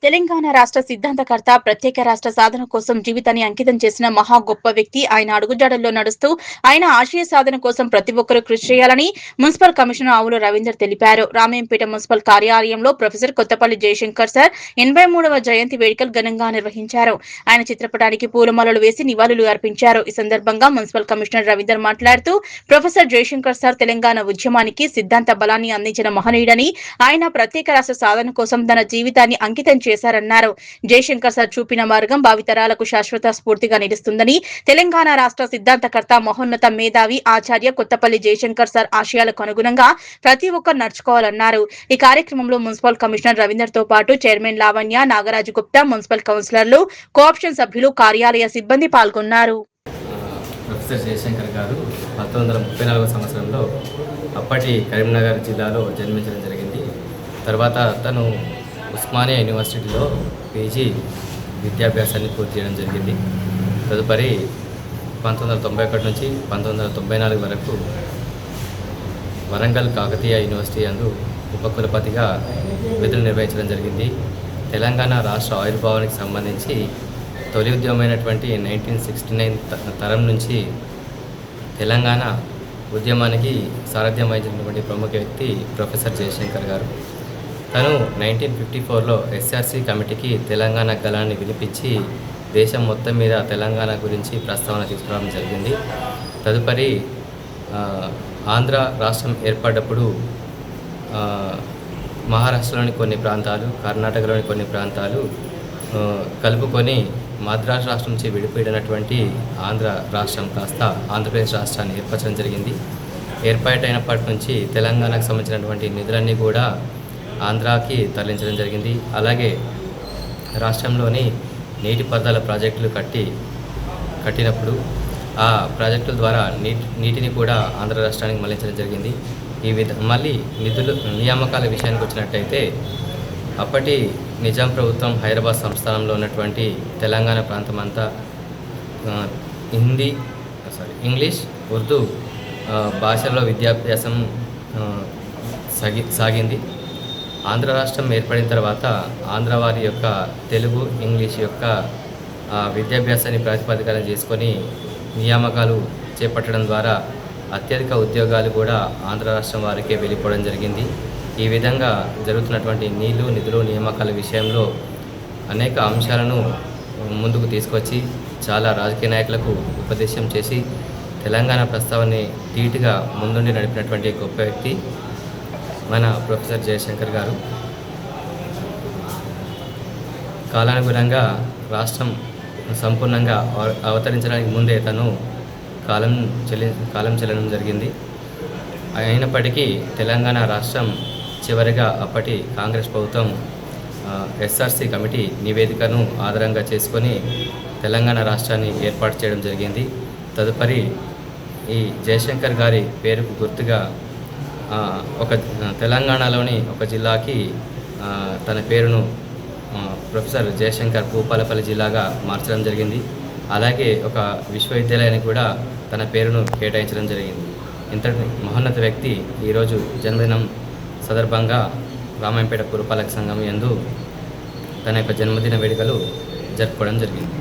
తెలంగాణ రాష్ట్ర సిద్ధాంతకర్త ప్రత్యేక రాష్ట్ర సాధన కోసం జీవితాన్ని అంకితం చేసిన మహా గొప్ప వ్యక్తి. ఆయన అడుగుజాడల్లో నడుస్తూ ఆయన ఆశయ సాధన కోసం ప్రతి ఒక్కరూ కృషి చేయాలని మున్సిపల్ కమిషనర్ ఆవుల రవీందర్ తెలిపారు. రామేంపేట మున్సిపల్ కార్యాలయంలో ప్రొఫెసర్ కొత్తపల్లి జయశంకర్ సార్ 83వ జయంతి వేడుకలు ఘనంగా నిర్వహించారు. ఆయన చిత్రపటానికి పూలమాలలు వేసి నివాళులు అర్పించారు. ఈ సందర్భంగా మున్సిపల్ కమిషనర్ రవీందర్ మాట్లాడుతూ ప్రొఫెసర్ జయశంకర్ సార్ తెలంగాణ ఉద్యమానికి సిద్ధాంత బలాన్ని అందించిన మహనీయుడని, ఆయన ప్రత్యేక రాష్ట్ర సాధన కోసం తన జీవితాన్ని అంకితం చేశారన్నారు. జయశంకర్ సార్ చూపిన మార్గం భావితరాలకు శాశ్వత స్ఫూర్తిగా నిలుస్తుందని, తెలంగాణ రాష్ట్ర సిద్ధాంతకర్త మహోన్నత మేధావి ఆచార్య కొత్తపల్లి జయశంకర్ సార్ ఆశయాలకు అనుగుణంగా ప్రతి ఒక్కరు నడుచుకోవాలన్నారు. ఈ కార్యక్రమంలో మున్సిపల్ కమిషనర్ రవీందర్ తో పాటు చైర్మన్ లావణ్య, నాగరాజు గుప్తా, మున్సిపల్ కౌన్సిలర్లు, కోఆప్షన్ సభ్యులు, కార్యాలయ సిబ్బంది పాల్గొన్నారు. ప్రొఫెసర్ జయశంకర్ గారు 1934 సంవత్సరంలో అప్పటి కరీంనగర్ జిల్లాలో జన్మించడం జరిగింది. తర్వాత తను ఉస్మానియా యూనివర్సిటీలో పీజీ విద్యాభ్యాసాన్ని పూర్తి చేయడం జరిగింది. తదుపరి 1991 నుంచి 1994 వరకు వరంగల్ కాకతీయ యూనివర్సిటీ యందు ఉపకులపతిగా విధులు నిర్వహించడం జరిగింది. తెలంగాణ రాష్ట్ర ఆవిర్భావానికి సంబంధించి తొలి ఉద్యమమైనటువంటి 1969 తరం నుంచి తెలంగాణ ఉద్యమానికి సారథ్యం వహించినటువంటి ప్రముఖ వ్యక్తి ప్రొఫెసర్ జయశంకర్ గారు. తను 1954లో ఎస్ఆర్సి కమిటీకి తెలంగాణ గళాన్ని వినిపించి దేశం మొత్తం మీద తెలంగాణ గురించి ప్రస్తావన తీసుకురావడం జరిగింది. తదుపరి ఆంధ్ర రాష్ట్రం ఏర్పడ్డప్పుడు మహారాష్ట్రలోని కొన్ని ప్రాంతాలు, కర్ణాటకలోని కొన్ని ప్రాంతాలు కలుపుకొని మద్రాసు రాష్ట్రం నుంచి విడిపోయినటువంటి ఆంధ్ర రాష్ట్రం కాస్త ఆంధ్రప్రదేశ్ రాష్ట్రాన్ని ఏర్పరచడం జరిగింది. ఏర్పాటైనప్పటి నుంచి తెలంగాణకు సంబంధించినటువంటి నిధులన్నీ కూడా ఆంధ్రాకి తరలించడం జరిగింది. అలాగే రాష్ట్రంలోని నీటిపారుదల ప్రాజెక్టులు కట్టినప్పుడు ఆ ప్రాజెక్టుల ద్వారా నీటిని కూడా ఆంధ్ర రాష్ట్రానికి మళ్లించడం జరిగింది. మళ్ళీ నియామకాల విషయానికి వచ్చినట్టయితే అప్పటి నిజాం ప్రభుత్వం హైదరాబాద్ సంస్థానంలో ఉన్నటువంటి తెలంగాణ ప్రాంతం అంతా ఇంగ్లీష్, ఉర్దూ భాషల్లో విద్యాభ్యాసం సాగింది. ఆంధ్ర రాష్ట్రం ఏర్పడిన తర్వాత ఆంధ్ర వారి యొక్క తెలుగు, ఇంగ్లీష్ యొక్క విద్యాభ్యాసాన్ని ప్రాతిపదికన చేసుకొని నియామకాలు చేపట్టడం ద్వారా అత్యధిక ఉద్యోగాలు కూడా ఆంధ్ర రాష్ట్రం వారికే వెళ్ళిపోవడం జరిగింది. ఈ విధంగా జరుగుతున్నటువంటి నిధులు నియామకాల విషయంలో అనేక అంశాలను ముందుకు తీసుకొచ్చి చాలా రాజకీయ నాయకులకు ఉపదేశం చేసి తెలంగాణ ప్రస్తావనని ధీటుగా ముందుండి నడిపినటువంటి గొప్ప వ్యక్తి మన ప్రొఫెసర్ జయశంకర్ గారు. కాలానుగుణంగా రాష్ట్రం సంపూర్ణంగా అవతరించడానికి ముందే తను కాలం చెల్లడం జరిగింది. అయినప్పటికీ తెలంగాణ రాష్ట్రం చివరిగా అప్పటి కాంగ్రెస్ ప్రభుత్వం ఎస్ఆర్సి కమిటీ నివేదికను ఆధారంగా చేసుకొని తెలంగాణ రాష్ట్రాన్ని ఏర్పాటు చేయడం జరిగింది. తదుపరి ఈ జయశంకర్ గారి పేరుకు గుర్తుగా తెలంగాణలోని ఒక జిల్లాకి తన పేరును ప్రొఫెసర్ జయశంకర్ భూపాలపల్లి జిల్లాగా మార్చడం జరిగింది. అలాగే ఒక విశ్వవిద్యాలయానికి కూడా తన పేరును కేటాయించడం జరిగింది. ఇంతటి మహోన్నత వ్యక్తి ఈరోజు జన్మదినం సందర్భంగా రామాయంపేట పురపాలక సంఘం యందు తన యొక్క జన్మదిన వేడుకలు జరుపుకోవడం జరిగింది.